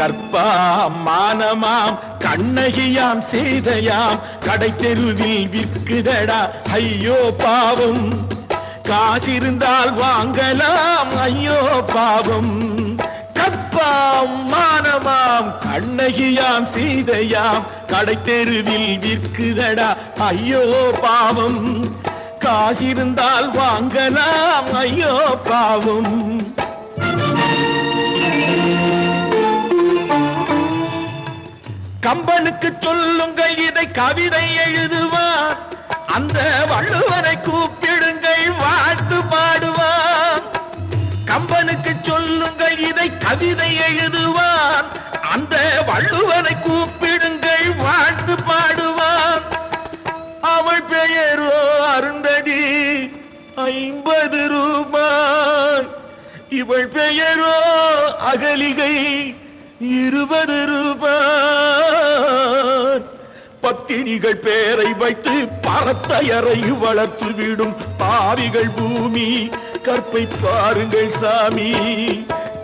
கற்பாம் மானமாம் கண்ணகியாம் சீதையாம் கடை தெருவில் விற்குதடா ஐயோ பாவம். காசிருந்தால் வாங்கலாம் ஐயோ பாவம். கற்பாம் மானமாம் கண்ணகியாம் சீதையாம் கடை தெருவில் விற்குதடா ஐயோ பாவம். காசிருந்தால் வாங்கலாம் ஐயோ பாவம். கம்பனுக்கு சொல்லுங்கள் இதை கவிதை எழுதுவார். அந்த வள்ளுவனை கூப்பிடுங்கள் வாழ்த்து பாடுவார். கம்பனுக்கு சொல்லுங்கள் இதை கவிதை எழுதுவார். அந்த வள்ளுவனை கூப்பிடுங்கள் வாழ்த்து பாடுவார். அவள் பெயரோ அருந்ததி 50 ரூபாய். இவள் பெயரோ அகலிகை 20 ரூபாய். பத்தினிகள் பேரை வைத்து பரத்தையறை வளர்த்து விடும் பாவிகள் பூமி. கற்பை பாருங்கள் சாமி.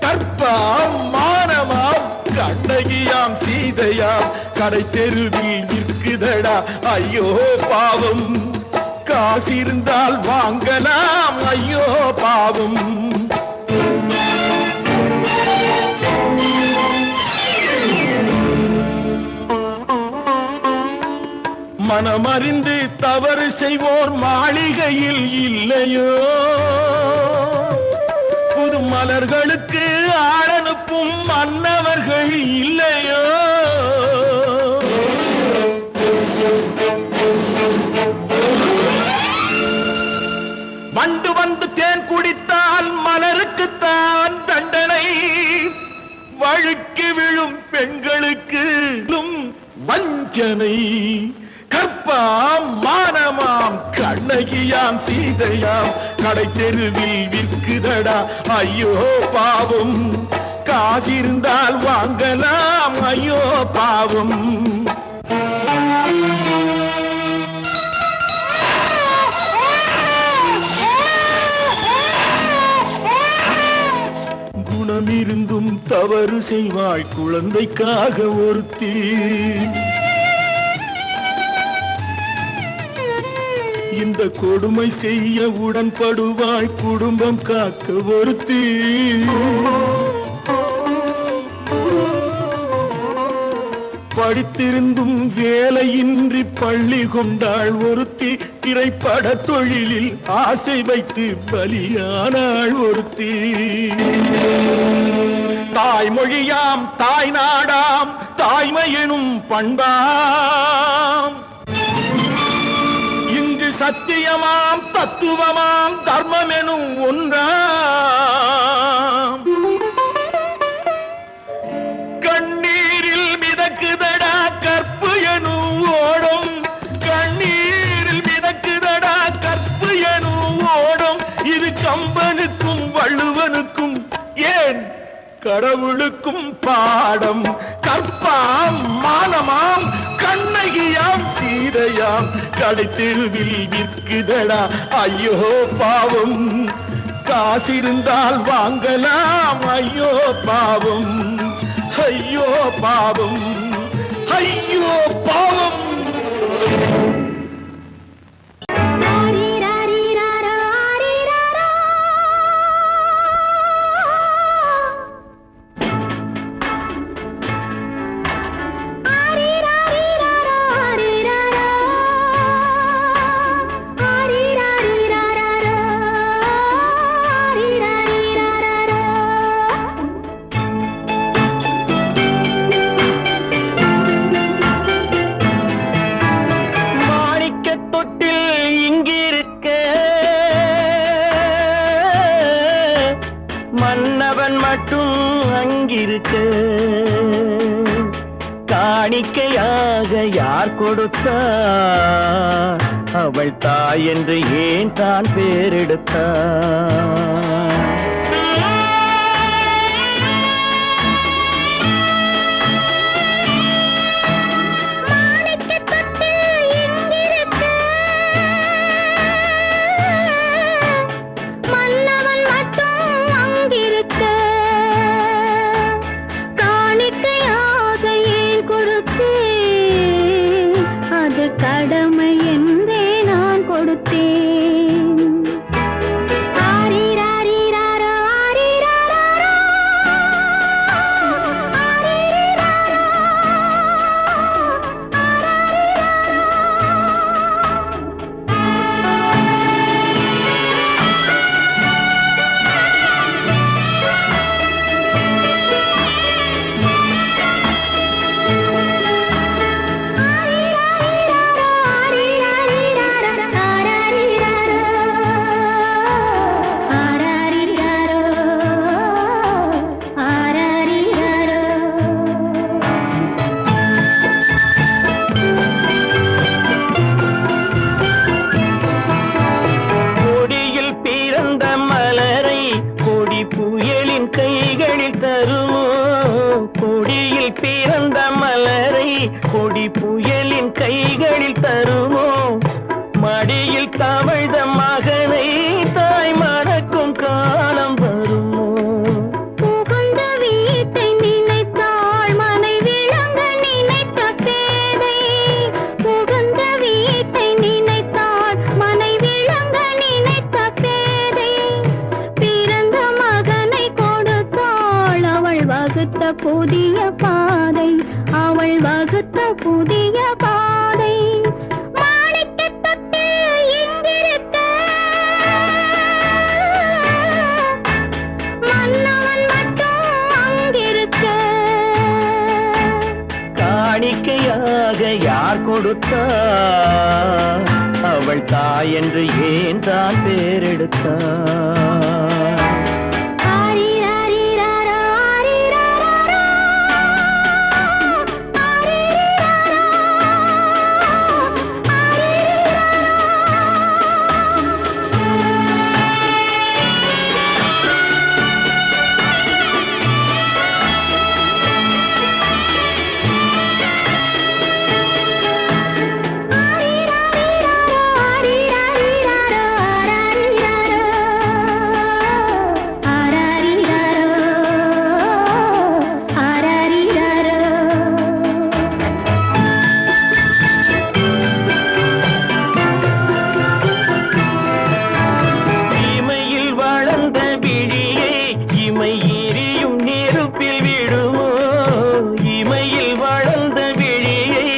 கற்பாம் மானமாம் கண்ணகியாம் சீதையாம் கடை தெருவில் விற்குதடா ஐயோ பாவம். காசிருந்தால் வாங்கலாம் ஐயோ பாவம். மனமறிந்து தவறு செய்வோர் மாளிகையில் இல்லையோ. புது மலர்களுக்கு ஆளனுப்பும் மன்னவர்கள் இல்லையோ. வண்டு வந்து தேன் குடித்தால் மலருக்குத்தான் தண்டனை. வழுக்கி விழும் பெண்களுக்கு வஞ்சனை. கற்பாம் மானமாம் கண்ணகியாம் சீதையாம் கடை தெருவில் விற்குதடா ஐயோ பாவம். காசிருந்தால் வாங்கலாம் ஐயோ பாவம். குணமிருந்தும் தவறு செய்வாய் குழந்தைக்காக ஒருத்தி. இந்த கொடுமை செய்ய உடன்படுவாய் குடும்பம் காக்க ஒருத்தி. படித்திருந்தும் வேலையின்றி பள்ளி கொண்டாள் ஒருத்தி. திரைப்பட தொழிலில் ஆசை வைத்து பலியானாள் ஒருத்தி. தாய்மொழியாம் தாய் நாடாம் தாய்மையெனும் பண்பாம். சத்தியமாம் தத்துவமாம் தர்மம் எனும் ஒன்றாம். கண்ணீரில் மிதக்குதடா கற்பு எனும் ஓடும். கண்ணீரில் மிதக்குதடா கற்பு எனும் ஓடும். இது கம்பனுக்கும் வள்ளுவனுக்கும் ஏன் கடவுளுக்கும் பாடம். கற்பாம் மானமாம் கண்ணகியாம் சீதையாம் கடை தெருவில் விற்குதடா ஐயோ பாவம். காசிருந்தால் வாங்கலாம் ஐயோ பாவம். ஐயோ பாவம். ஐயோ பாவம். மன்னவன் மட்டும் அங்கிருக்க காணிக்கையாக யார் கொடுத்தார்? அவள் தாய் என்று ஏன் தான் பேரெடுத்தார்? காணிக்கை கடமை என்றே நான் கொடுத்தேன். ஆரிராரிராரோ, ஆரிராராரோ, ஆரிராரோ, கொடியில் பிறந்த மலரை கொடி புயலின் கைகளில் தருமோ? கொடியில் பிறந்த மலரை கொடி புயலின் கைகளில் தருமோ? மடியில் தவழ்ந்த மகனை தாய் மறக்கும் காலம் வருமோ? புகுந்த வீட்டை நினைத்தாள் மனை விளங்க நினைத்த பேதை. புகுந்த வீட்டை நினைத்தாள் மனை விளங்க நினைத்த பேதை. பிறந்த மகனை கொடுத்தாள் அவள் வகுத்த புதிய பாதை. அவள் வகுத்த புதிய பாதை. மாணிக்கத் தொட்டில் இங்கிருக்க, மன்னவன் மட்டும் அங்கிருக்க. காணிக்கையாக யார் கொடுத்தார்? அவள் தாய் என்று ஏன் தான் பேரெடுத்தார்? ஆரிராரிராரோ, ஆரிராராரோ, ஆரிராரோ, இமையில் வளர்ந்த விழியை இமை எரியும் நெருப்பில் விடுமோ? இமையில் வளர்ந்த விழியை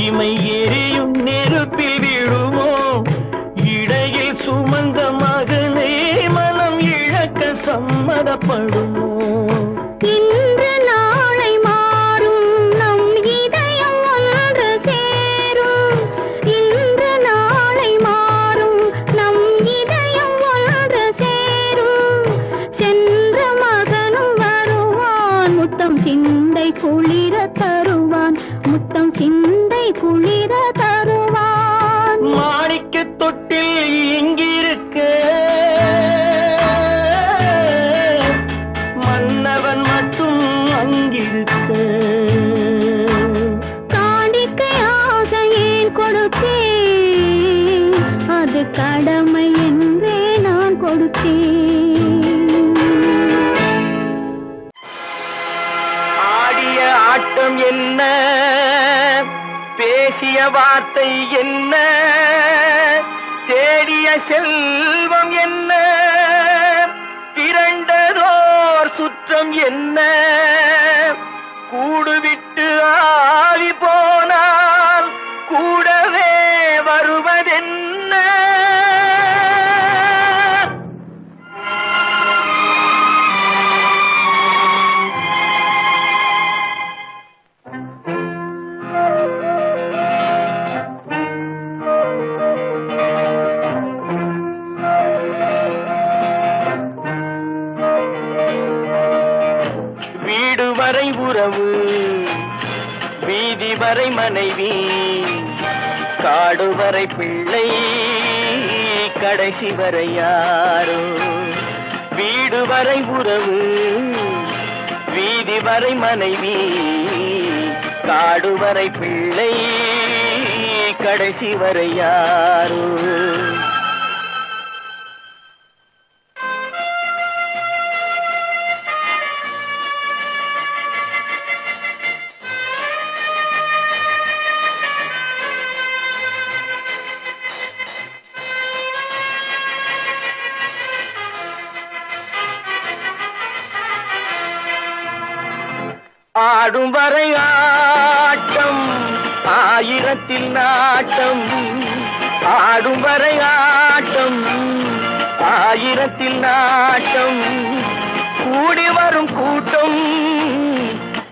இமை எரியும் நெருப்பில் விடுமோ? இடையில் சுமந்த மகனை மனம் இழக்க சம்மதப்படுமோ? இன்று நாளை மாறும் நம் இதயம் ஒன்று சேரும். இன்று நாளை மாறும் நம் இதயம் ஒன்று சேரும். சென்ற மகனும் வருவான் முத்தம் சிந்தை குளிர தருவான். முத்தம் சிந்தை குளிர தருவான். மாணிக்கத் தொட்டில் இங்கிருக்க, மன்னவன் மட்டும் அங்கிருக்க. காணிக்கையாக ஏன் கொடுத்தேன்? அது கடமை என்றே நான் கொடுத்தேன். ஆடிய ஆட்டம் என்ன? பேசிய வார்த்தை என்ன? தேடிய செல்வம் என்ன? திரண்டதோர் சுற்றம் என்ன? கூடுவிட்டு ஆவி போனால் கூடவே வருவதென்ன? வீடு வரை உறவு, வீதி வரை மனைவி, காடு வரை பிள்ளை, கடைசி வரை யாரோ? வீடு வரை உறவு, வீதி வரை மனைவி, காடு வரை பிள்ளை, கடைசி வரை யாரோ? ஆடும் வரை ஆட்டம் ஆயிரத்தில் நாட்டம் ஆடும் வரை ஆட்டம் ஆயிரத்தில் நாட்டம் கூடி வரும் கூட்டம்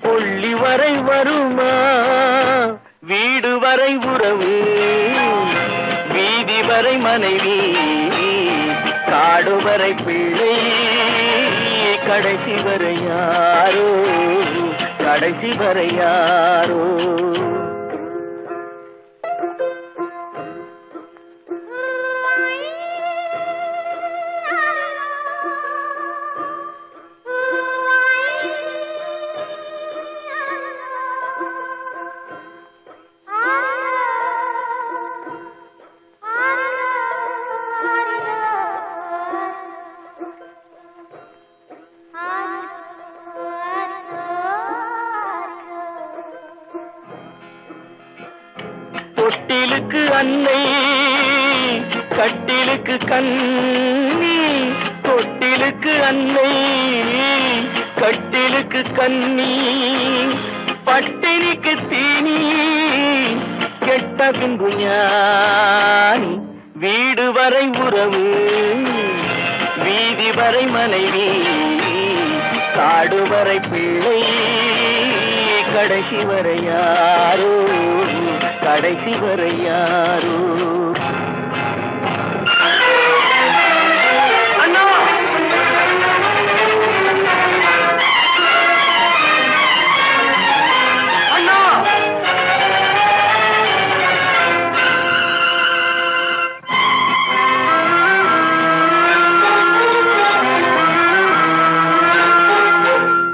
கொள்ளி வரை வருமா வீடு வரை உறவு வீதி வரை மனைவி காடு வரை பிள்ளை கடைசி வரை யாரோ கடைசி வரை யாரோ தொட்டிலுக்கு அன்னை கட்டிலுக்கு கண்ணி தொட்டிலுக்கு அன்னை கட்டிலுக்கு கண்ணி பட்டினிக்கு தீனி கெட்ட பின்பு ஞானி வீடு வரை உறவு வீதி வரை மனைவி காடு வரை பிள்ளை கடைசி வரை யாரோ கடைசி வரை யாரோ அண்ணா அண்ணா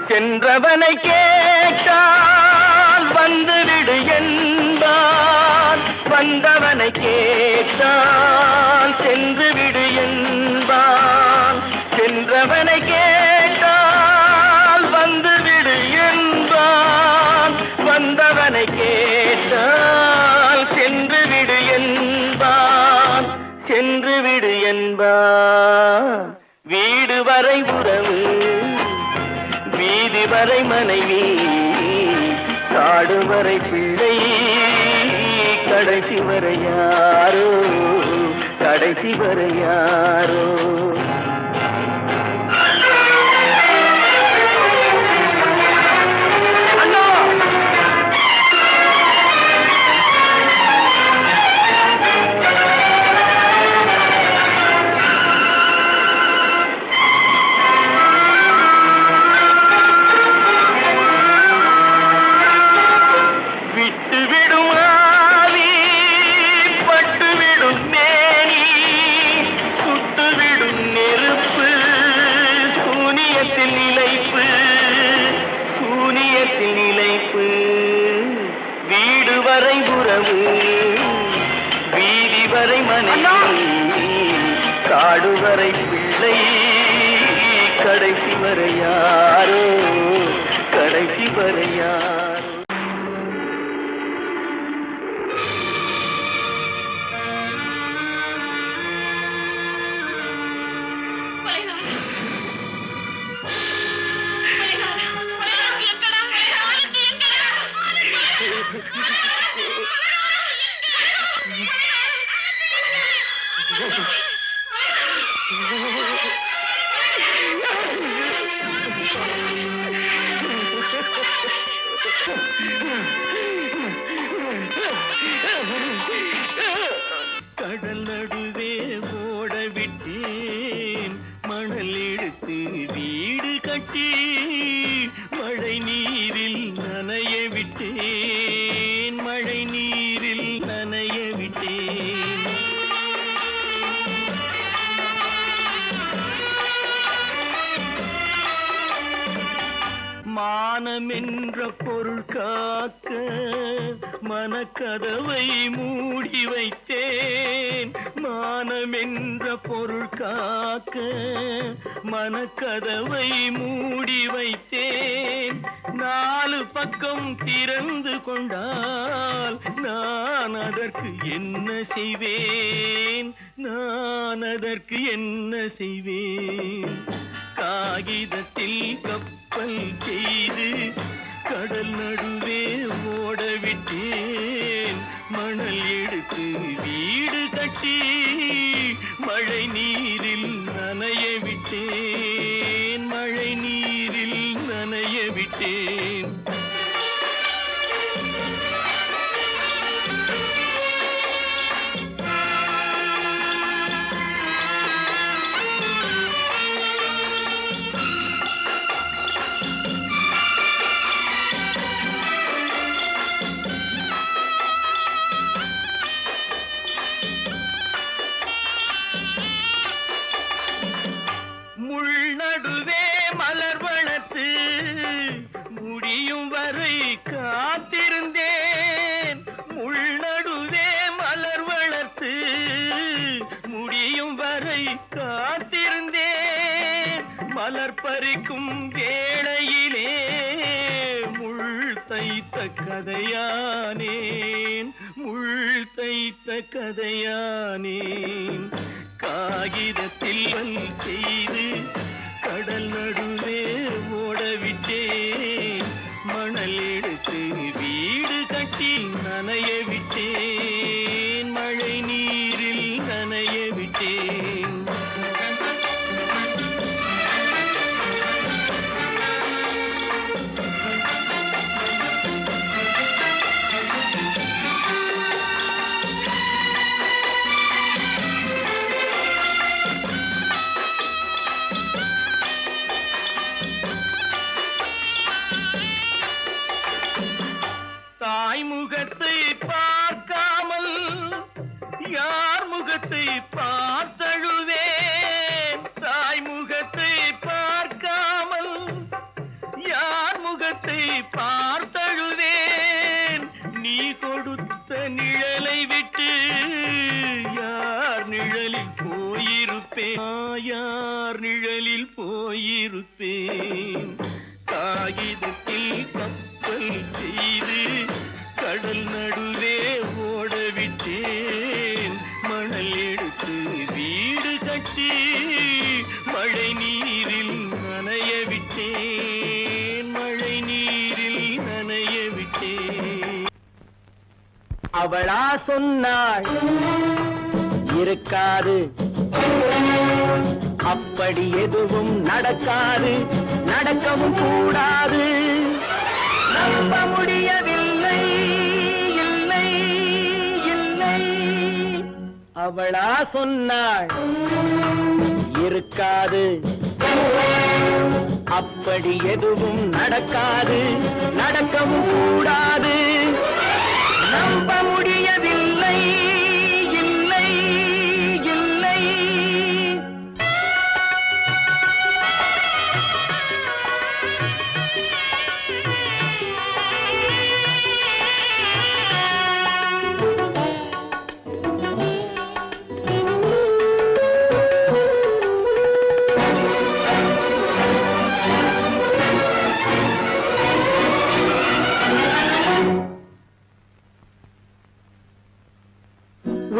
சென்றவனை கேட்டால் வந்துவிடு என்பான் வந்தவனை கேட்டால் சென்று விடு என்பான் சென்றவனை கேட்டால் வந்துவிடு என்பான் வந்தவனை கேட்டால் சென்று விடு என்பான் சென்று விடு என்பான் வீடு வரை உறவு வீதி வரை மனைவி காடு வரை பிள்ளை கடைசி வரை யாரோ கடைசி வரை யாரோ வீடு வரை உறவு வீதி வரை மனைவி காடு வரை பிள்ளை கடைசி வரை யாரோ கடைசி வரை யாரோ கடல் நடுவே ஓட விட்டேன் மணல் எடுத்து வீடு கட்டி மழை நீரில் நனைய விட்டேன் மழை நீரில் நனைய விட்டேன் மானம் என்ற பொருள் காக்க மனக்கதவை மூடி வைத்தேன் மானம் என்ற பொருள் காக்க மனக்கதவை மூடி வைத்தேன் நாலு பக்கம் திறந்து கொண்டால் நான் அதற்கு என்ன செய்வேன் நான் அதற்கு என்ன செய்வேன் காகிதத்தில் கப்பல் செய்து கடல் தைத்த கதையானேன், முள் தைத்த கதையானேன். காகிதத்தில் செய்து கடல் நடுவே ஓடவிட்டேன். மணல் எடுத்து வீடு கட்டி நனைய விட்டேன். மழை நீரில் நனைய விட்டேன். தாய்முகத்தை பார்க்காமல் யார் முகத்தை பார்த்தழுவேன். தாய்முகத்தை பார்க்காமல் யார் முகத்தை பார்த்தழுவேன். நீ கொடுத்த நிழலை விட்டு யார் நிழலில் போயிருப்பேன். யார் நிழலில் போயிருப்பேன். காகிதத்தில் கப்பல் செய்து கடல் நடுவே ஓடவிட்டேன். மணல் எடுத்து வீடு கட்டி மழை நீரில் நனைய விட்டேன். மழை நீரில் நனைய விட்டேன். அவளா சொன்னாள் இருக்காது, அப்படி எதுவும் நடக்காது, நடக்கவும் கூடாது. நம்ப முடியவில்லை, இல்லை இல்லை. அவளா சொன்னாள் இருக்காது, அப்படி எதுவும் நடக்காது, நடக்கவும் கூடாது. நம்ப முடியவில்லை, இல்லை இல்லை.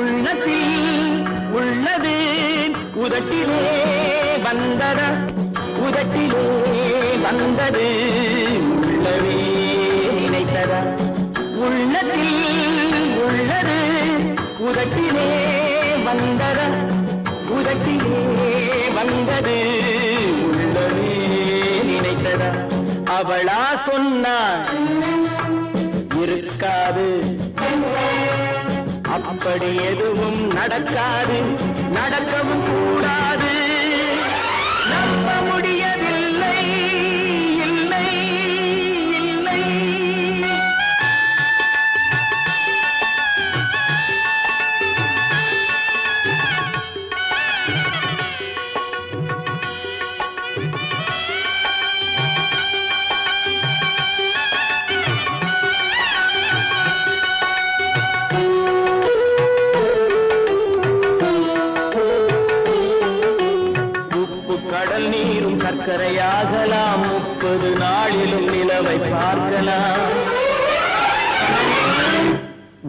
உள்ளத்தில் உள்ளது உதட்டிலே வந்ததா, உதட்டிலே வந்தது உள்ளவே நினைத்ததா. உள்ளத்தில் உள்ளது உதட்டிலே வந்ததா, உதட்டிலே வந்தது உள்ளவே நினைத்ததா. அவளா சொன்னாள் இருக்காது, அப்படி எதுவும் நடக்காது, நடக்கவும் கூடாது. நம்ப முடியவில்லை, இல்லை இல்லை. கடல் நீரும் சர்க்கரையாகலாம், 30 நாளிலும் நிலவை பார்க்கலாம்.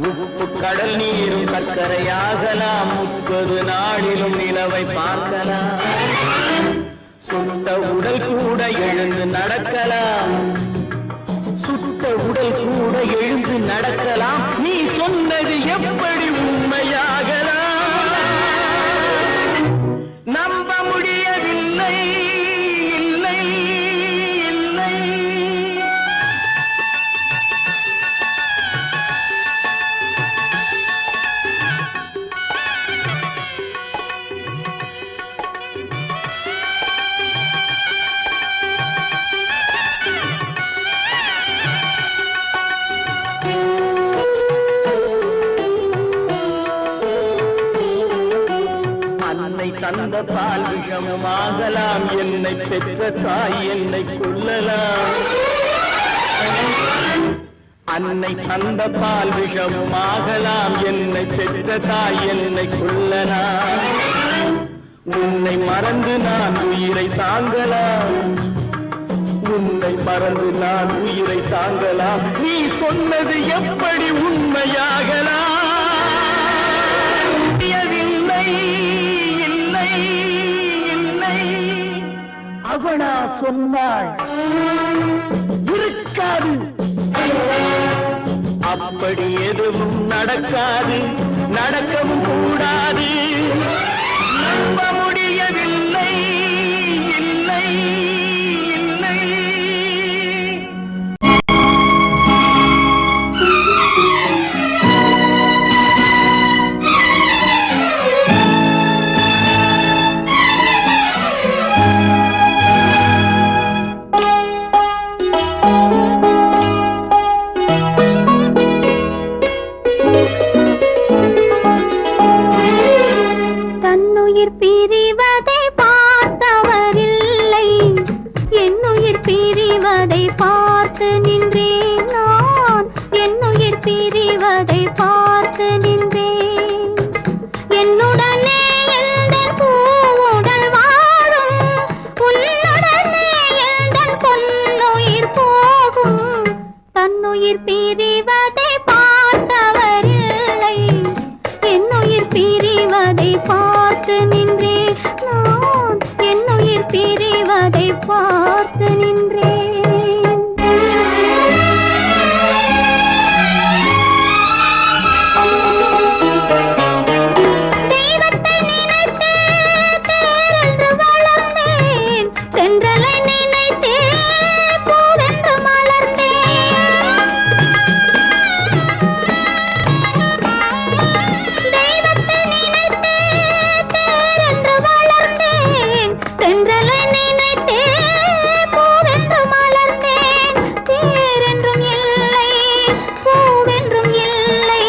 உப்பு கடல் நீரும் சர்க்கரையாகலாம், 30 நாளிலும் நிலவை பார்க்கலாம். சுட்ட உடல் கூட எழுந்து நடக்கலாம், சுட்ட உடல் கூட எழுந்து நடக்கலாம். நீ சொன்னது எப்படி உண்மையாகலாம்? நம்ப முடியவில்லை, இல்லை இல்லை. தந்த பால் விஷமாகலாம், என்னை பெற்ற தாய் என்னை கொல்லலாம். அன்னை தந்த பால் விஷமாகலாம், என்னை பெற்ற தாய் என்னை கொல்லலாம். உன்னை மறந்து நான் உயிரை தாங்கலாம், உன்னை மறந்து நான் உயிரை தாங்கலாம், நீ சொன்னது எப்படி உண்மையாகலாம்? இல்லை இல்லை இல்லை அவனா சொன்னாள் இருக்காது, அப்படி எதுவும் நடக்காது, நடக்கவும் கூடாது. நம்ப முடியவில்லை இல்லை இல்லை. தன்னுயிர் பிரிவதை பார்த்தவரில்லை, என்னுயிர் பிரிவதை பார்த்து நின்றேன் நான், என்னுயிர் பிரிவதை பார்த்து நின்றேன். என்னுடனே எந்தன் பூவுடல் வாழும், உன்னுடனே எந்தன் பொன்னுயிர் போகும். தன்னுயிர் பிரிவதை பார்த்தவரில்லை, என்னுயிர் பிரிவதை பார்த்து நின்றேன் நான், என்னுயிர் பிரிவதை பார்த்து நின்றேன். தெய்வத்தை நினைத்தே தேரென்று வளர்ந்தேன், தென்றலை நினைத்தே பூவென்று மலர்ந்தேன். தெய்வத்தை நினைத்தே தேரென்று வளர்ந்தேன், தென்றலை நினைத்தே பூவென்று மலர்ந்தேன். தேரென்றும் இல்லை, பூவென்றும் இல்லை,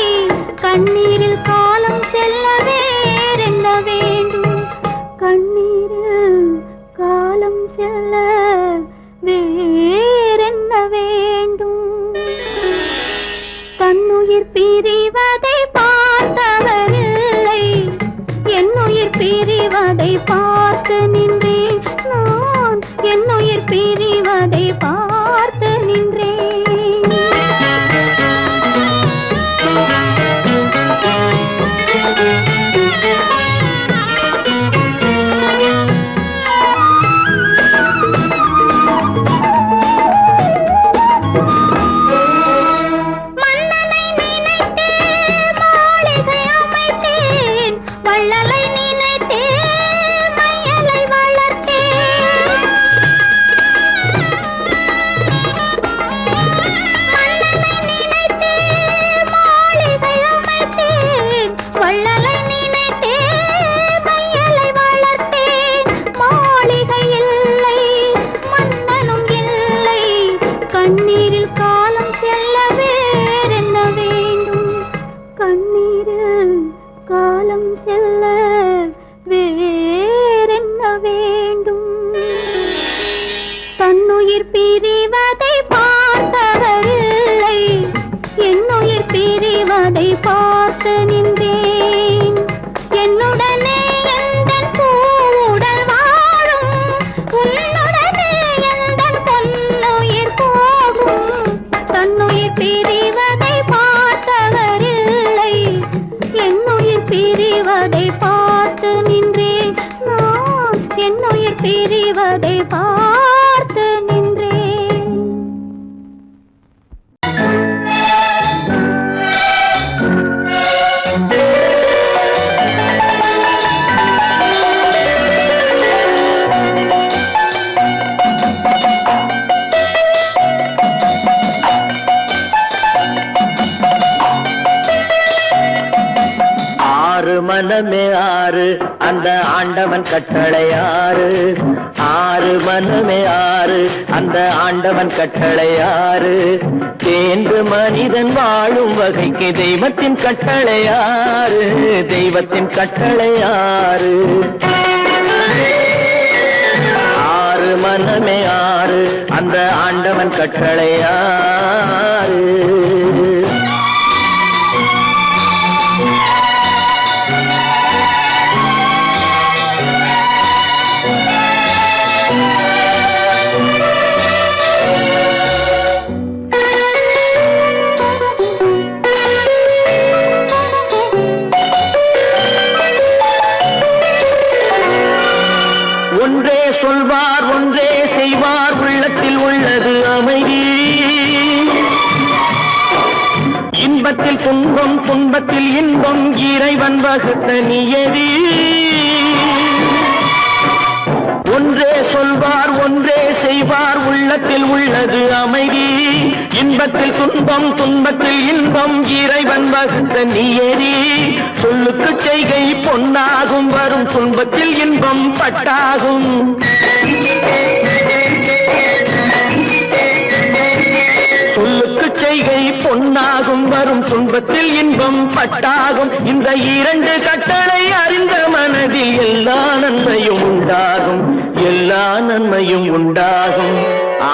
கண்ணீரில் காலம் செல்ல வேறென்ன வேண்டும், கண்ணீரில் காலம் செல்ல வேறென்ன வேண்டும். தன்னுயிர் பிரிவதை பார்த்தவரில்லை, என்னுயிர் பிரிவதை பார்த்து நின்றேன் நான், என்னுயிர் பிரிவதை பார்த்து நின்றேன். மன்னனை நினைத்தே மாளிகை அமைத்தேன், வள்ளலை நினைத்தே மையலை வளர்த்தேன். மன்னனை நினைத்தே மாளிகை அமைத்தேன், வள்ளலை நினைத்தே மையலை வளர்த்தேன். மாளிகை இல்லை, மன்னனும் இல்லை, கண்ணீரில் காலம் செல்ல வேறென்ன வேண்டும், கண்ணீரில் காலம் செல்ல வேறென்ன வேண்டும். தன்னுயிர் பிரிவதை பார்த்தவரில்லை, என்னுயிர் பிரிவதை பார்த்து நின்றேன். என்னுடனே எந்தன் பூவுடல் வாழும், உன்னுடனே எந்தன் பொன்னுயிர் போகும். தன்னுயிர் பிரிவதை பார்த்தவரில்லை, என்னுயிர் பிரிவதை பார்த்து நின்றேன் நான், என்னுயிர் பிரிவதை பார்த்து நின்றேன். ஆறு மனமே ஆறு, அந்த ஆண்டவன் கட்டளை ஆறு. ஆறு மனமே ஆறு, அந்த ஆண்டவன் கட்டளை ஆறு. தேர்ந்து மனிதன் வாழும் வகைக்கு தெய்வத்தின் கட்டளை ஆறு, தெய்வத்தின் கட்டளை ஆறு. ஆறு மனமே ஆறு, அந்த ஆண்டவன் கட்டளை ஆறு. இன்பத்தில் துன்பம் துன்பத்தில் இன்பம் இறைவன் வகுத்த நியதி. ஒன்றே சொல்வார் ஒன்றே செய்வார் உள்ளத்தில் உள்ளது அமைதி. இன்பத்தில் துன்பம் துன்பத்தில் இன்பம் இறைவன் வகுத்த நியதி. சொல்லுக்கு செய்கை பொன்னாகும் வரும் துன்பத்தில் இன்பம் பட்டாகும். சொல்லுக்கு செய்கை பொன்னாகும் வரும் துன்பத்தில் இன்பம் பட்டாகும். இந்த இரண்டு கட்டளை அறிந்த மனதில் எல்லா நன்மையும் உண்டாகும், எல்லா நன்மையும் உண்டாகும்.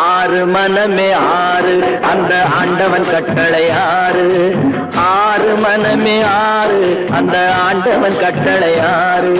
ஆறு மனமே ஆறு, அந்த ஆண்டவன் கட்டளை ஆறு. ஆறு மனமே ஆறு, அந்த ஆண்டவன் கட்டளை ஆறு.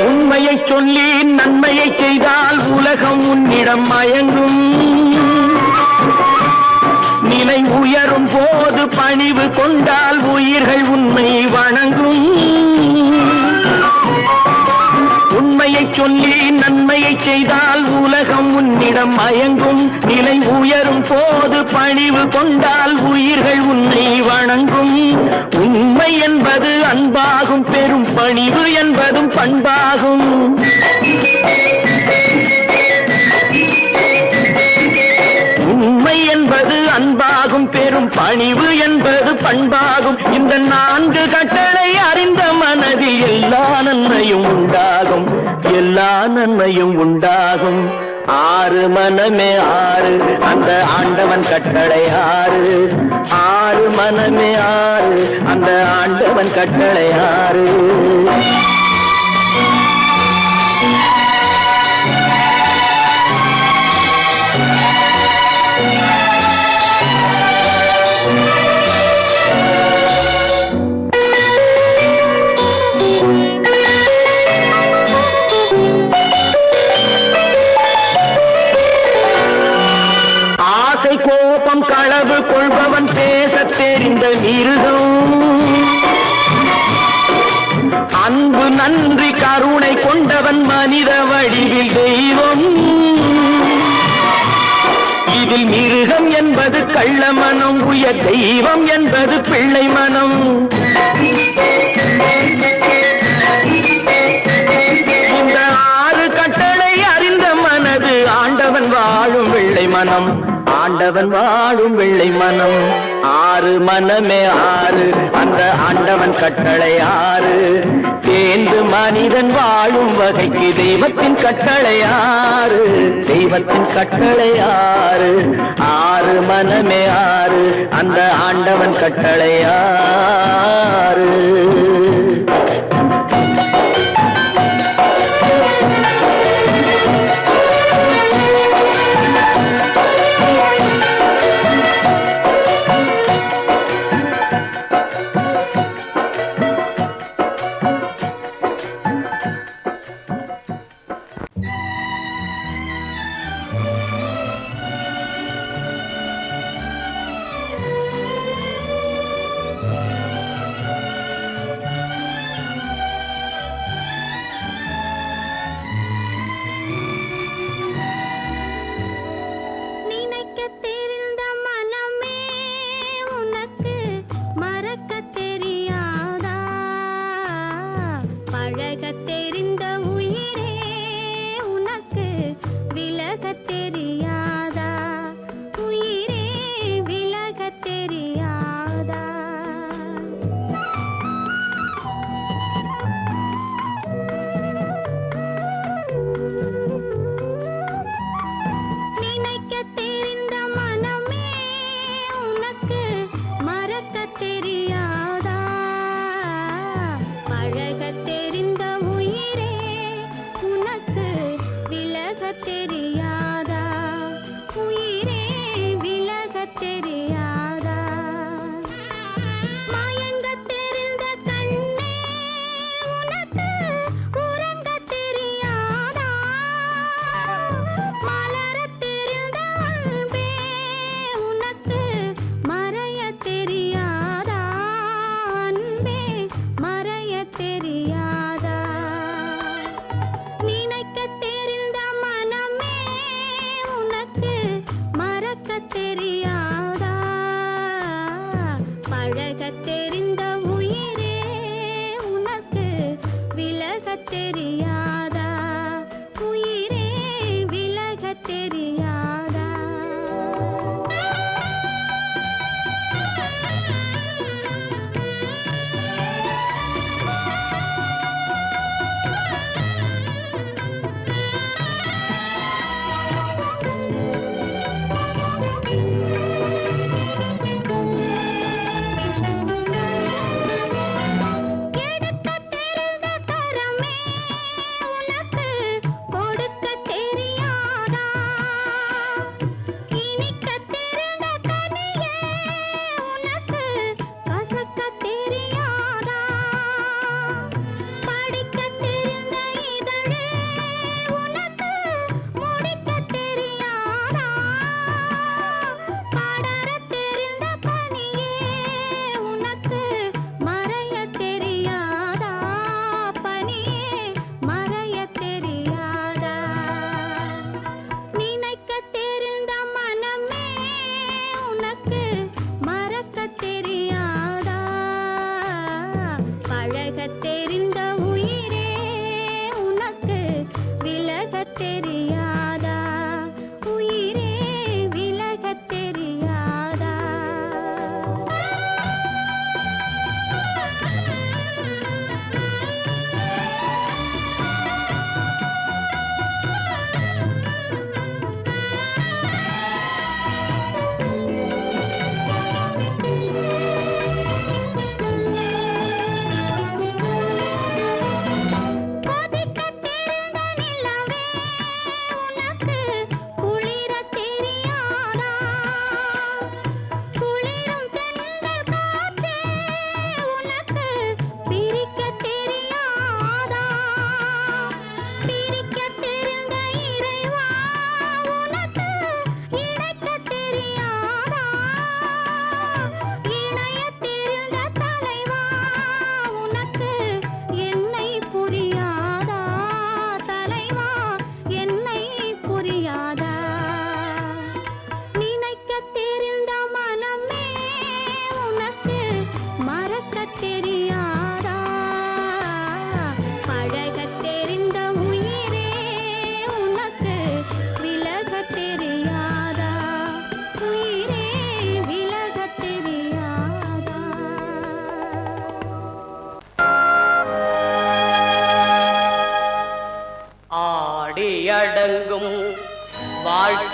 உண்மையை சொல்லி நன்மையை செய்தால் உலகம் உன்னிடம் மயங்கும். நிலை உயரும் போது பணிவு கொண்டால் உயிர்கள் உன்னை வணங்கும். உண்மையை சொல்லி நன்மையை செய்தால் உலகம் உன்னிடம் மயங்கும். நிலை உயரும் போது பணிவு கொண்டால் உயிர்கள் உன்னை வணங்கும். உண்மை என்பது அன்பாகும், பெரும் பணிவு என்பதும் பண்பாகும். உண்மை என்பது அன்பாகும், பெரும் பணிவு என்பது பண்பாகும். இந்த நான்கு கட்டளை அறிந்த மனதில் எல்லா நன்மையும் உண்டாகும், எல்லா நன்மையும் உண்டாகும். ஆறு மனமே ஆறு, அந்த ஆண்டவன் கட்டளை ஆறு. ஆறு மனமே ஆறு, அந்த ஆண்டவன் கட்டளை ஆறு. கோபம் களவு கொள்பவன் பேசத் தெரிந்த மிருகம். அன்பு நன்றி கருணை கொண்டவன் மனித வடிவில் தெய்வம். இதில் மிருகம் என்பது கள்ள மனம், உயர் தெய்வம் என்பது பிள்ளை மனம். இந்த ஆறு கட்டளை அறிந்த மனது ஆண்டவன் வாழும் வெள்ளை மனம், ஆண்டவன் வாழும் வெள்ளை மனம். ஆறு மனமே ஆறு, அந்த ஆண்டவன் கட்டளை ஆறு. தேர்ந்து மனிதன் வாழும் வகைக்கு தெய்வத்தின் கட்டளை ஆறு, தெய்வத்தின் கட்டளை ஆறு. ஆறு மனமே ஆறு, அந்த ஆண்டவன் கட்டளை ஆறு.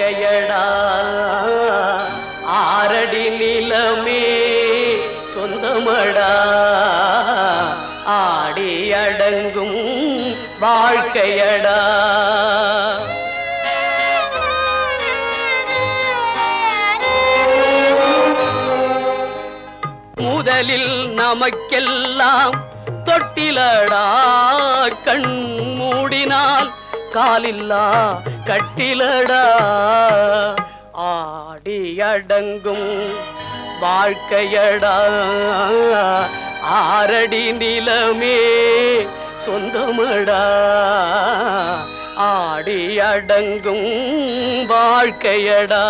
வாழ்க்கையடா ஆரடி நிலமே சொந்தமடா ஆடி அடங்கும் வாழ்க்கையடா முதலில் நமக்கெல்லாம் தொட்டிலடா கண் மூடினால் காலில்லா கட்டிலடா ஆடி அடங்கும் வாழ்க்கையடா ஆரடி நிலமே சொந்தமடா ஆடி அடங்கும் வாழ்க்கையடா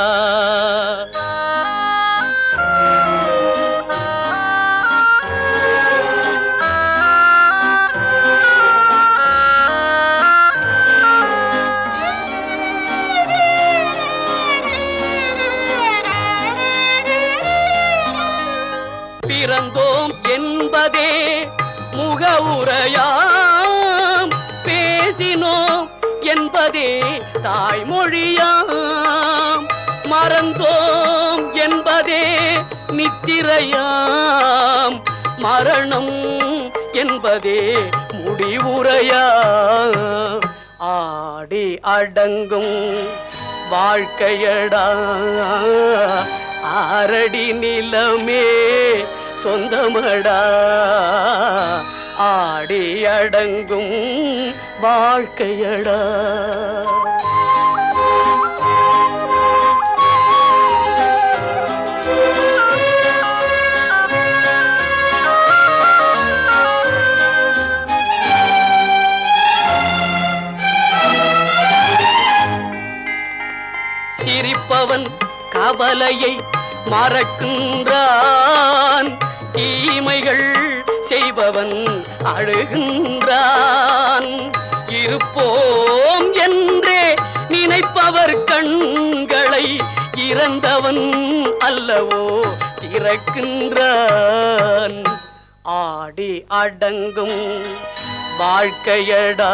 பிறந்தோம் என்பதே முகவுரையாம் பேசினோம் என்பதே தாய்மொழியாம் மறந்தோம் என்பதே நித்திரையாம் மரணம் என்பதே முடிவுரையாம் ஆடி அடங்கும் வாழ்க்கையடா ஆரடி நிலமே சொந்தமடா ஆடி அடங்கும் வாழ்க்கையடா சிரிப்பவன் கவலையை மறக்கின்றான் தீமைகள் செய்பவன் அழுகின்றான் இருப்போம் என்றே நினைப்பவர் கண்களை இறந்தவன் அல்லவோ திறக்கின்றான் ஆடி அடங்கும் வாழ்க்கையடா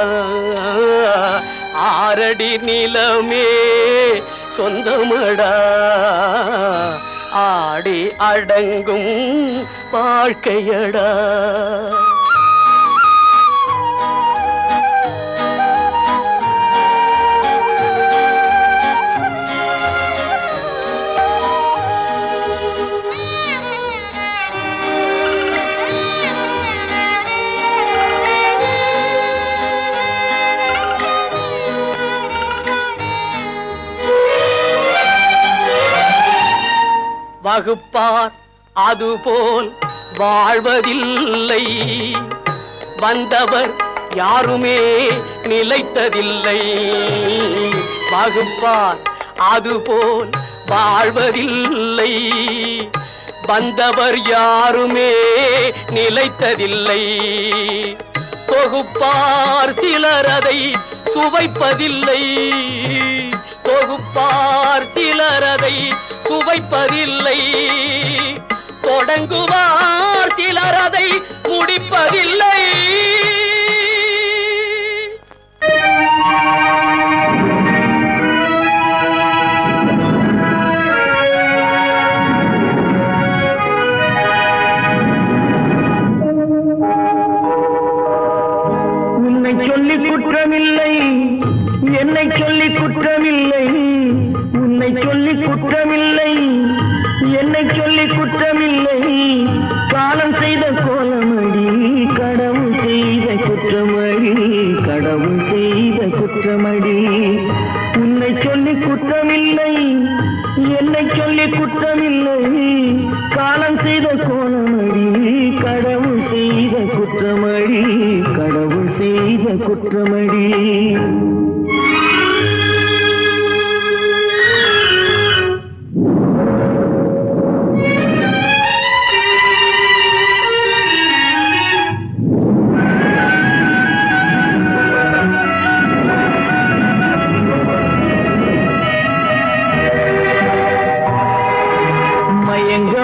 ஆரடி நிலமே சொந்தமடா ஆடி அடங்கும் வாழ்க்கையடா வகுப்பார் அதுபோல் வாழ்வதில்லை வந்தவர் யாருமே நிலைத்ததில்லை வகுப்பார் அதுபோல் வாழ்வதில்லை வந்தவர் யாருமே நிலைத்ததில்லை தொகுப்பார் சிலர் அதை சுவைப்பதில்லை தொகுப்பார் சிலர் அதை சுவைப்பதில்லை தொடங்குவார் சிலர் அதை முடிப்பதில்லை உன்னை சொல்லி குற்றமில்லை என்னை சொல்லி குற்றமில்லை உன்னை சொல்லி குற்றமில்லை என்னை சொல்லி குற்றமில்லை காலம் செய்த கோலமடி கடவுள் செய்த குற்றமடி கடவுள் செய்த குற்றமடி உன்னை சொல்லி குற்றமில்லை என்னை சொல்லி குற்றமில்லை காலம் செய்த கோலமடி கடவுள் செய்த குற்றமடி கடவுள் செய்த குற்றமடி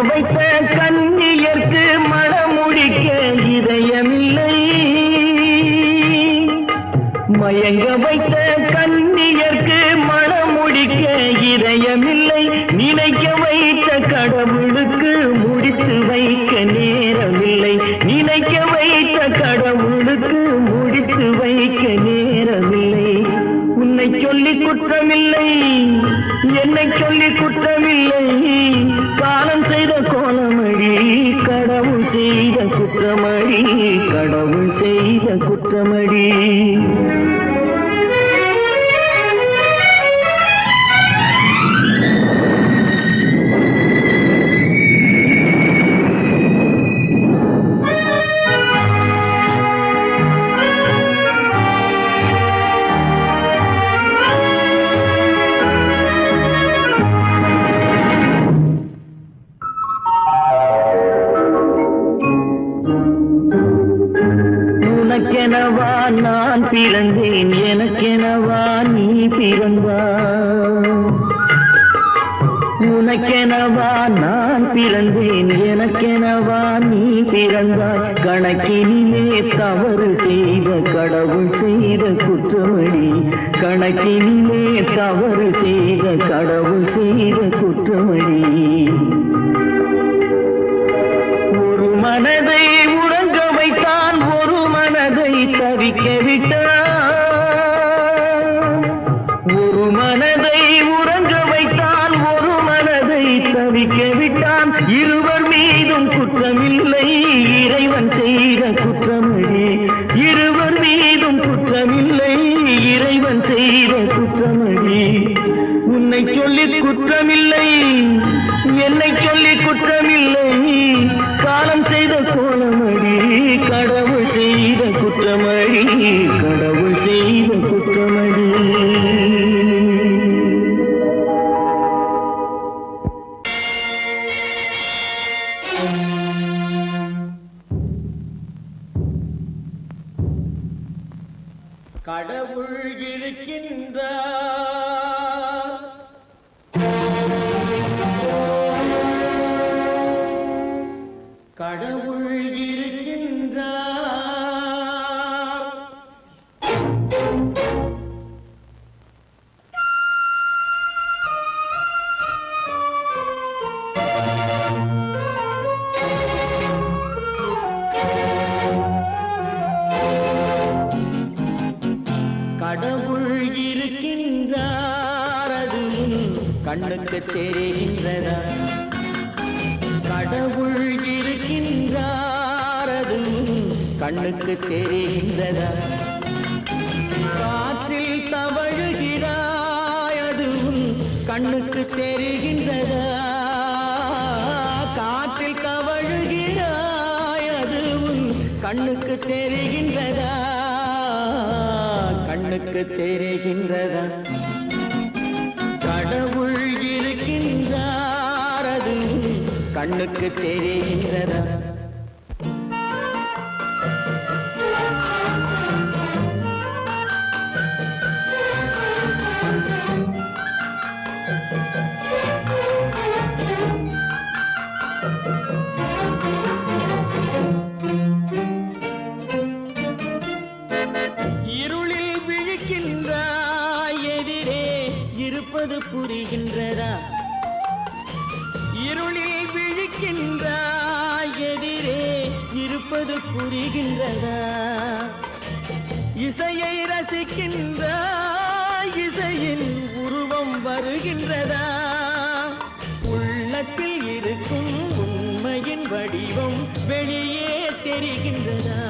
வைத்த கண்ணியர்க்கு மனமுடிக்க இதயமில்லை மயங்க வைத்த கண்ணியர்க்கு மனமுடிக்க இதயமில்லை நினைக்க வைத்த கடவுளுக்கு முடித்து வைக்க நேரமில்லை நினைக்க வைத்த கடவுளுக்கு முடித்து வைக்க நேரமில்லை உன்னை சொல்லி குற்றமில்லை என்னை சொல்லி குற்றமில்லை காலம் செய்த கோலமடி கடவுள் செய்த குற்றமடி கடவுள் செய்த குற்றமடி உனக்கெனவா நான் பிறந்தேன் எனக்கெனவா நீ பிறந்தாய் உனக்கெனவா நான் பிறந்தேன் எனக்கெனவா நீ பிறந்தாய் கணக்கினிலே தவறு செய்த கடவுள் செய்த குற்றமடி கணக்கினிலே தவறு செய்த கடவுள் செய்த குற்றமடி ஒரு மனதை உறங்க வைத்தான் ஒரு மனதை தவிக்க விட்டான் ஒரு மனதை உறங்க வைத்தான் ஒரு மனதை தவிக்க விட்டான் இருவர் மீதும் குற்றமில்லை இறைவன் செய்த குற்றமடி இருவர் மீதும் குற்றமில்லை இறைவன் செய்த குற்றமடி உன்னை சொல்லி குற்றமில்லை என்னை சொல்லி குற்றமில்லை காலம் செய்த கோலமடி கடவுள் செய்த குற்றமடி கடவுள் செய்த குற்றமடி கடவுள் இருக்கின்றார் கடவுள் இருக்கின்றார் கடவுள் இருக்கின்றார் அதுவும் கண்ணுக்கு தெரிகின்றதா கடவுள் இருக்கின்றார் அதுவும் கண்ணுக்கு தெரிகின்றதா காற்றில் தவழுகிறாய் அதுவும் கண்ணுக்கு தெரிகின்றதா காற்றில் தவழுகிறாய் அதுவும் கண்ணுக்கு தெரிகின்றதா கண்ணுக்கு தெரிகின்றதா கடவுள் இருக்கின்றார் அதுவும் கண்ணுக்கு தெரிகின்றதா இருளில் விழிக்கின்றாய் எதிரே இருப்பது புரிகின்றதா இருளில் விழிக்கின்றாய் எதிரே இருப்பது புரிகின்றதா இசையை ரசிக்கின்றாய் இசையின் உருவம் வருகின்றதா உள்ளத்தில் இருக்கும் உண்மையின் வடிவம் வெளியே தெரிகின்றதா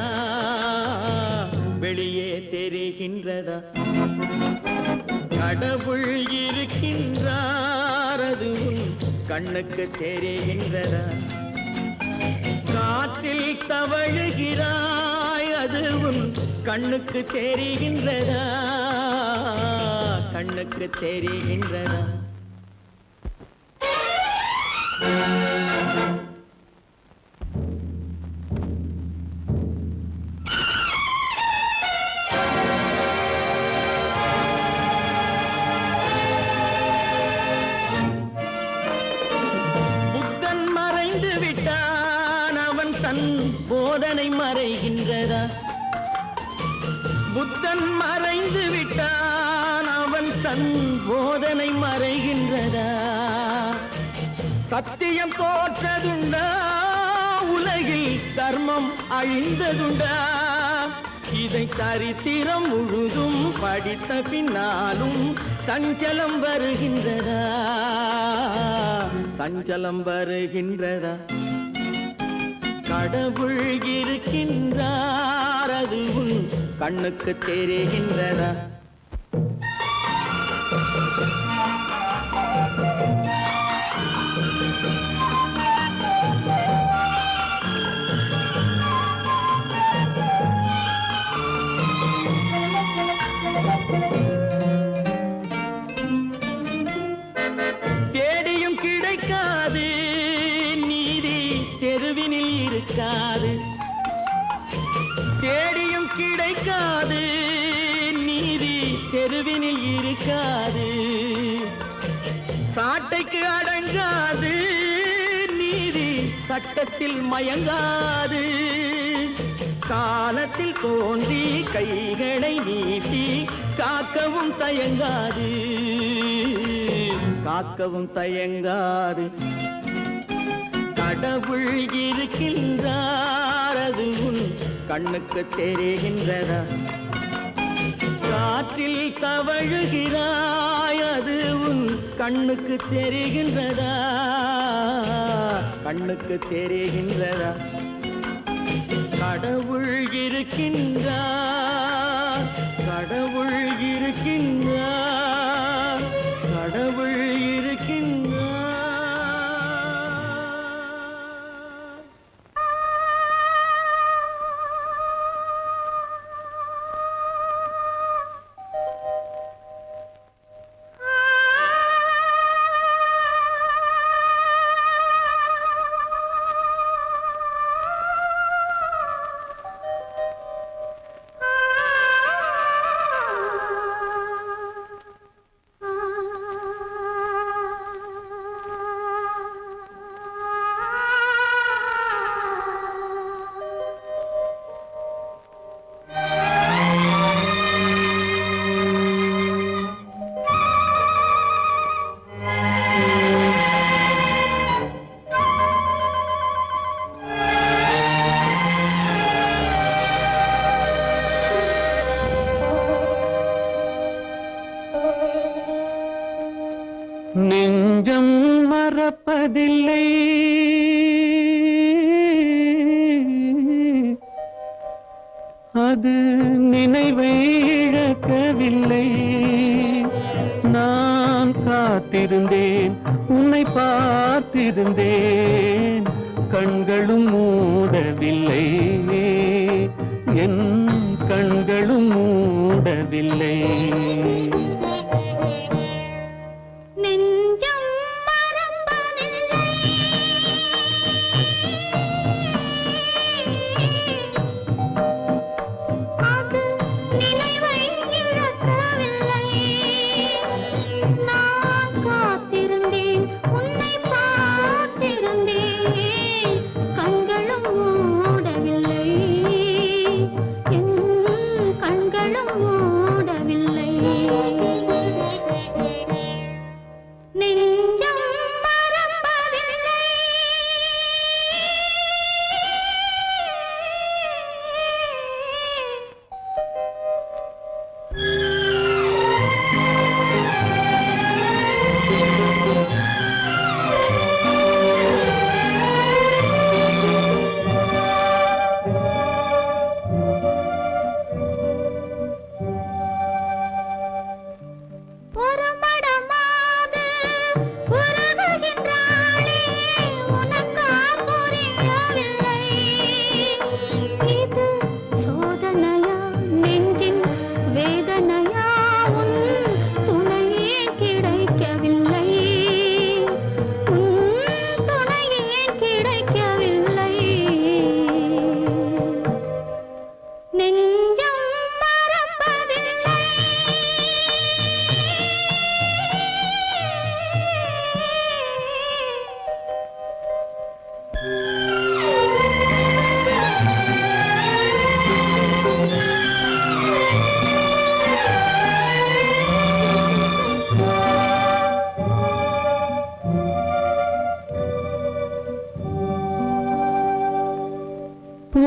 வெளியே தெரிகின்றதா கடவுள் இருக்கின்றார் அதுவும் கண்ணுக்கு தெரிகின்றதா காற்றில் தவழுகிறாய் அதுவும் கண்ணுக்கு தெரிகின்றதா கண்ணுக்கு தெரிகின்றதா போதனை மறைகின்றதா புத்தன் மறைந்து விட்டான் அவன் தன் போதனை மறைகின்றதா? சத்தியம் தோற்றதுண்டா? உலகில் தர்மம் அழிந்ததுண்டா? இதை சரித்திரம் முழுதும் படித்த பின்னாலும் சஞ்சலம் வருகின்றதா? சஞ்சலம் வருகின்றதா? கடவுள் இருக்கின்றார், அது உன் கண்ணுக்கு தெரிகின்றதா? தேடியும் கிடைக்காது நீதி தெருவினில் இருக்காது. தேடியும் கிடைக்காது நீதி தெருவினில் இருக்காது. சாட்டைக்கு அடங்காது நீதி சட்டத்தில் மயங்காது. காலத்தில் தோன்றி கைகளை நீட்டி காக்கவும் தயங்காது. காக்கவும் தயங்காது. கடவுள் இருக்கின்றார், அது உன் கண்ணுக்கு தெரிகின்றதா? காற்றில் தவழுகிறாய், அது உன் கண்ணுக்கு தெரிகின்றதா? கண்ணுக்கு தெரிகின்றதா? கடவுள் இருக்கின்றார், கடவுள் இருக்கின்றார், கடவுள் இருக்கின்றார். நெஞ்சம் மறப்பதில்லை, அது நினைவை இழக்கவில்லை. நான் காத்திருந்தேன், உன்னை பார்த்திருந்தேன், கண்களும் மூடவில்லை, என் கண்களும் மூடவில்லை. கண்களும் மூடவில்லை.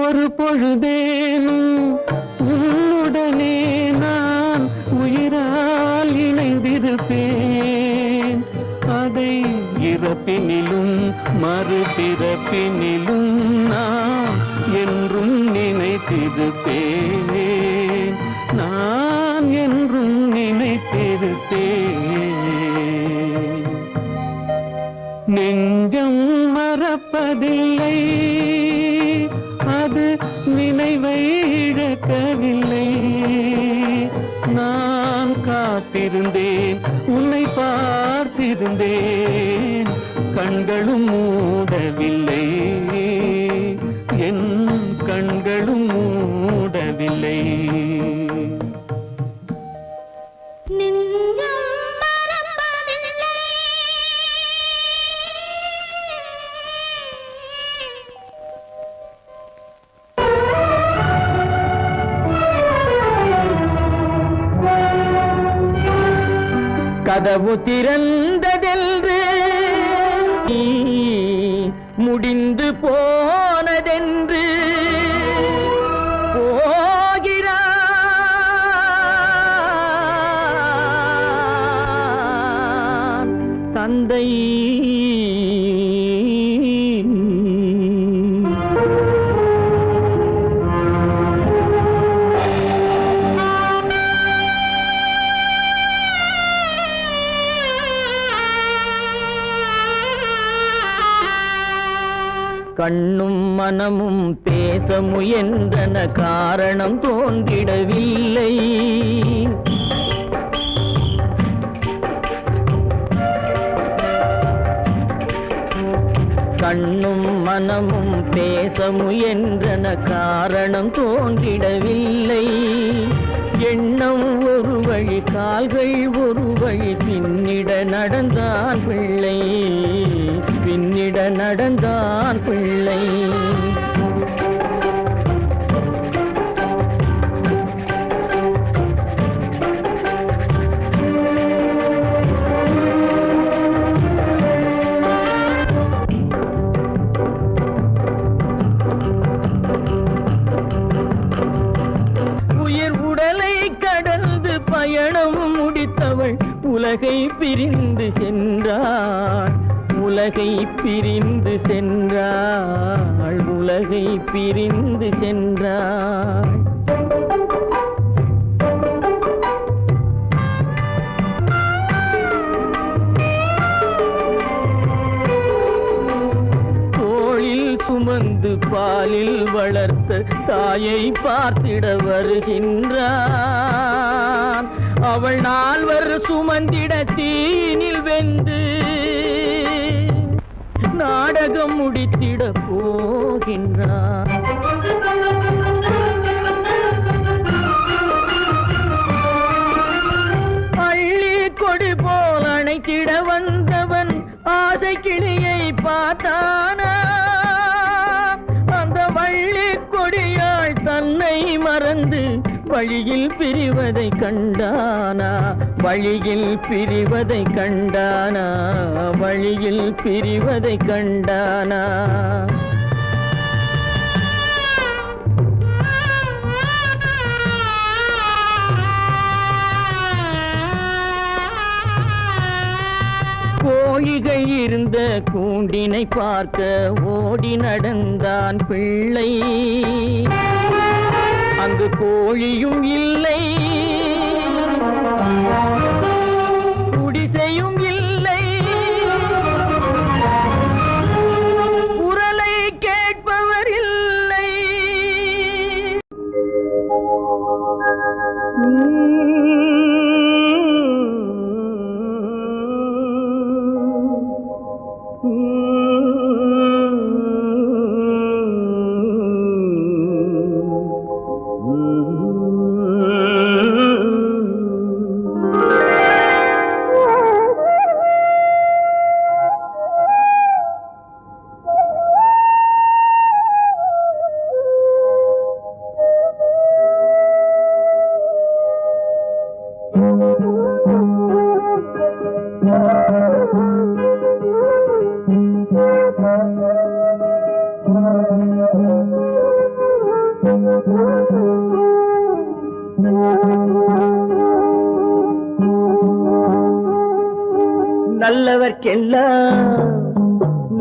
ஒரு பொழுதேனும் உன்னுடனே நான் உயிரால் இணைந்திருப்பேன். அதை இறப்பினிலும் மறுபிறப்பினிலும் நான் என்றும் நினைத்திருப்பேன். நான் என்றும் நினைத்திருப்பேன். நெஞ்சம் மறப்பதில்லை, அது நினைவை இழக்கவில்லை. நான் காத்திருந்தேன், உன்னை பார்த்திருந்தேன், கண்களும் மூடவில்லை, என் கண்களும் மூடவில்லை. கதவு திறந்ததென்று நீ முடிந்து போனதென்று போகிறான் தந்தை. கண்ணும் மனமும் பேச முயன்றன, காரணம் தோன்றிடவில்லை. கண்ணும் மனமும் பேச முயன்றன, காரணம் தோன்றிடவில்லை. எண்ணம் ஒரு வழி, கால்கள் ஒரு வழி, பின்னிட நடந்தான் பிள்ளை, பின்னிட நடந்தான் பிள்ளை. பயணம் முடித்தவள் உலகை பிரிந்து சென்றாள், உலகை பிரிந்து சென்றாள், உலகை பிரிந்து சென்றாள். தோளில் சுமந்து பாலில் வளர்த்த தாயை பார்த்திட வருகின்றான். அவள் நால்வர் சுமந்திட தீனில் வெந்து நாடகம் முடித்திட போகின்றான். அள்ளி கொடி போல் அணைத்திட வந்தவன் ஆசை கிளியை பார்த்தானா, அந்த வள்ளி கொடியாள் தன்னை மறந்து வழியில் பிரிவதை கண்டானா, வழியில் பிரிவதை கண்டானா, வழியில் பிரிவதை கண்டானா. கோழிகை இருந்த கூண்டினை பார்க்க ஓடி நடந்தான் பிள்ளை. அங்கு கோழியும் இல்லை, குடிசையும் இல்லை, குரலை கேட்பவர் இல்லை.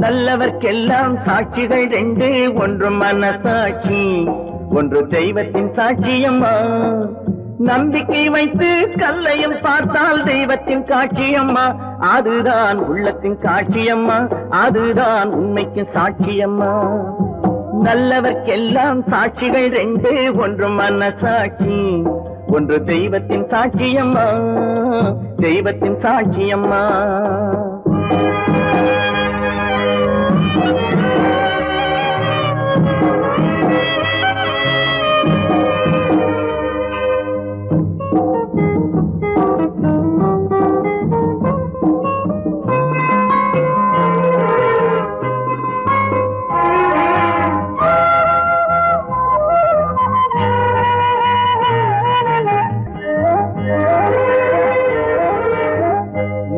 நல்லவர்க்கெல்லாம் சாட்சிகள் ரெண்டு, ஒன்று மனசாட்சி, ஒன்று தெய்வத்தின் சாட்சியம்மா. நம்பிக்கை வைத்து கல்லையும் பார்த்தால் தெய்வத்தின் காட்சியம்மா, அதுதான் உள்ளத்தின் காட்சியம்மா, அதுதான் உண்மைக்கு சாட்சியம்மா. நல்லவர்க்கெல்லாம் சாட்சிகள் ரெண்டு, ஒன்று மனசாட்சி, ஒன்று தெய்வத்தின் சாட்சியம்மா, தெய்வத்தின் சாட்சியம்மா.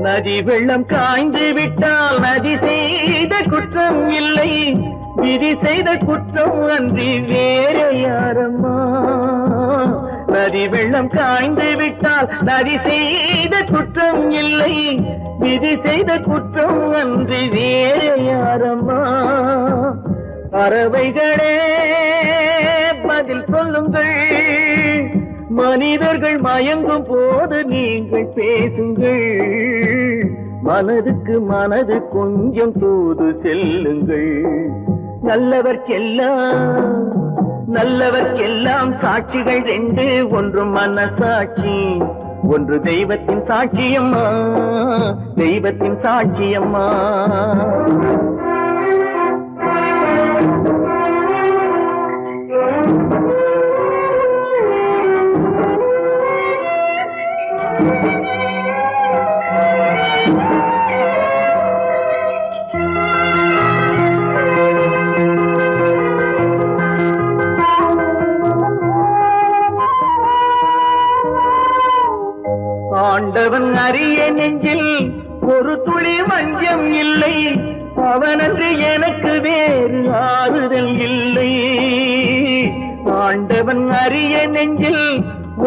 நதி வெள்ளம் காய்ந்து விட்டால் நதி செய்த குற்றம் இல்லை, விதி செய்த குற்றம் அன்றி வேற யாரம்மா. நதி வெள்ளம் காய்ந்து விட்டால் நதி செய்த குற்றம் இல்லை, விதி செய்த குற்றம் அன்றி வேற யாரம்மா. பறவைகளே பதில் சொல்லுங்கள், மனிதர்கள் மயங்கும் போது நீங்கள் பேசுங்கள், மனதுக்கு மனது கொஞ்சம் தூது செல்லுங்கள். நல்லவர்க்கெல்லாம் சாட்சிகள் ரெண்டு, ஒன்று மனசாட்சி, ஒன்று தெய்வத்தின் சாட்சியம்மா, தெய்வத்தின் சாட்சியம்மா. ஆண்டவன் அறிய நெஞ்சில் ஒரு துளி வஞ்சம் இல்லை, அவனன்று எனக்கு வேறு ஆறுதல் இல்லை. ஆண்டவன் அறிய நெஞ்சில்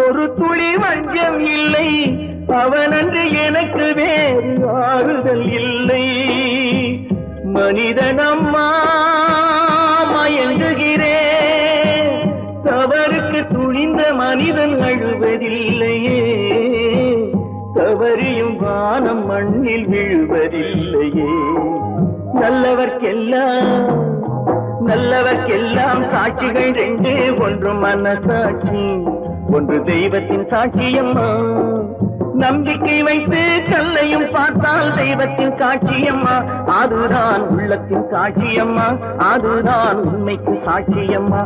ஒரு துளி வஞ்சம் இல்லை, அவனன்று எனக்கு வேறு ஆறுதல் இல்லை. மனிதனம்மா மயங்குகிறேன், தவறுக்கு துணிந்த மனிதன் அழுவதில்லையே, தவறியும் வானம் மண்ணில் விழுவதில்லையே. நல்லவர்க்கெல்லாம் சாட்சிகள் ரெண்டு, ஒன்று மனசாட்சி, ஒன்று தெய்வத்தின் சாட்சியம்மா. நம்பிக்கை வைத்து கல்லையும் பார்த்தால் தெய்வத்தின் காட்சியம்மா, அதுதான் உள்ளத்தின் காட்சியம்மா, அதுதான் உண்மைக்கு சாட்சியம்மா.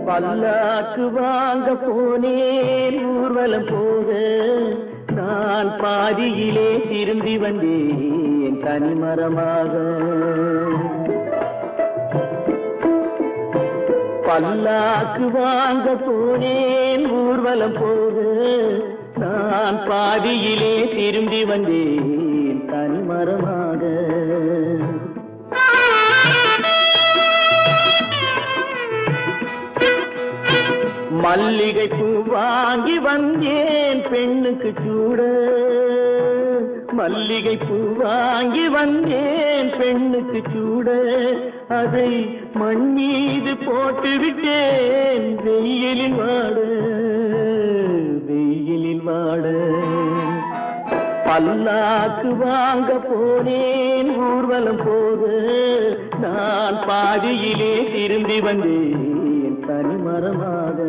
பல்லாக்கு வாங்க போனேன் ஊர்வலம் போக, நான் பாதியிலே திரும்பி வந்தேன் தனிமரமாக. பல்லாக்கு வாங்க போனேன் ஊர்வலம் போக, நான் பாதியிலே திரும்பி வந்தேன் தனிமரமாக. மல்லிகை பூ வாங்கி வந்தேன் பெண்ணுக்கு சூட, மல்லிகை பூ வாங்கி வந்தேன் பெண்ணுக்கு சூட, அதை மண் மீது போட்டு விட்டேன் வெயிலில் வாட, வெயிலில் வாட. பல்லாக்கு வாங்க போனேன் ஊர்வலம் போக, நான் பாதியிலே திரும்பி வந்தேன் தனிமரமாக.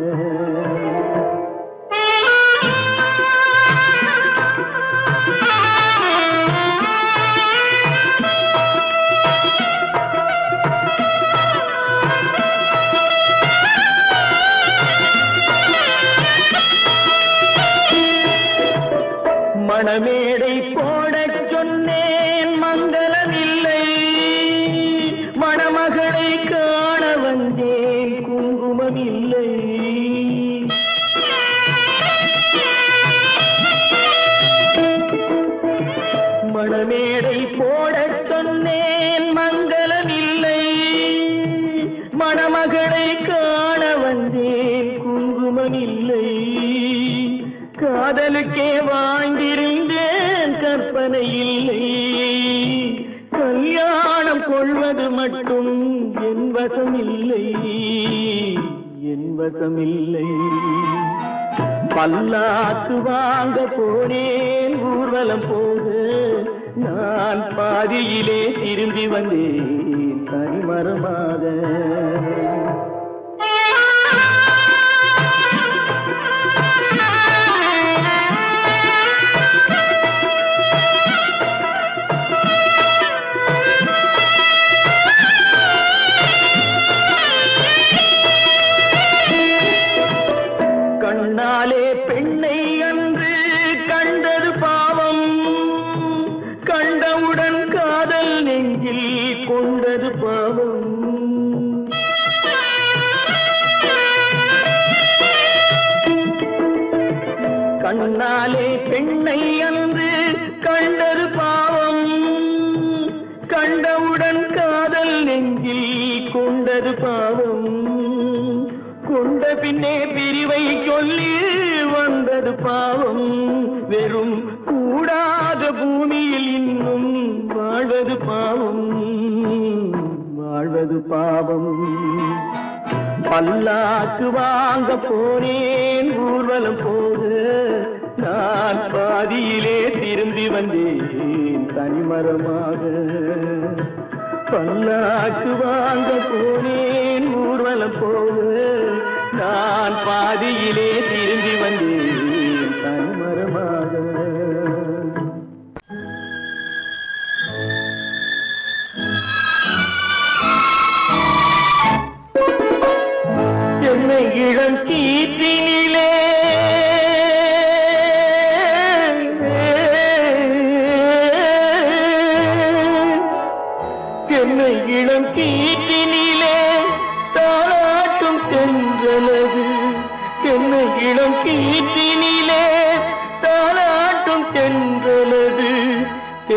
கண்ணுக்கே வாழ்ந்திருந்தேன் கற்பனை இல்லை கல்யாணம் கொள்வது மட்டும் என் வசமில்லை என் வசமில்லை பல்லாக்கு வாங்க போனேன் ஊர்வலம் போக நான் பாதியிலே திரும்பி வந்தேன் தனிமரமாக கண்ணாலே பெண்ணை அன்று கண்டது பாவம் கண்டவுடன் காதல் நெஞ்சில் கொண்டது பாவம் கண்ணாலே பெண்ணை அன்று கண்டது பாவம் கண்டவுடன் காதல் நெஞ்சில் கொண்டது பாவம் கொண்ட பின்னே பிரிவை சொல்லி வந்தது பாவம் வெறும் கூடாத பூமியில் இன்னும் வாழ்வது பாவம் வாழ்வது பாவம் பல்லாக்கு வாங்க போனேன் ஊர்வலம் போது நான் பாதியிலே திரும்பி வந்தேன் தனிமரமாக பல்லாக்கு வாங்க போனேன் ஊர்வலம் போது நான் பாதியிலே திரும்பி வந்தேன் தனிமரமாக என்னை இளம் கீற்றினிலே என்னை இளம் கீற்றினிலே தாளாட்டும் தென்றலது என்னை இளம் கீற்றினிலே தாளாட்டும் தென்றலது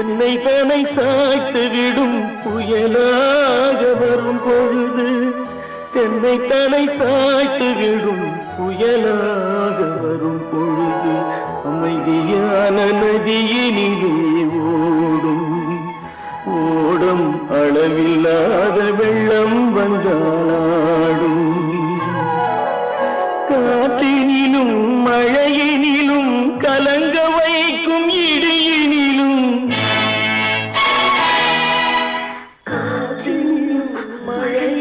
என்னை தனை சாய்த்து விடும் புயலாக வரும் பொழுது என்னை தலை சாய்த்து விடும் புயலாக வரும் பொழுது அமைதியான நதியினிலே ஓடும் ஓடும் அளவில்லாத வெள்ளம் வந்தாடும் காற்றினிலும் மழையினிலும் கலங்க வைக்கும் இடியினிலும் காற்றினிலும் மழை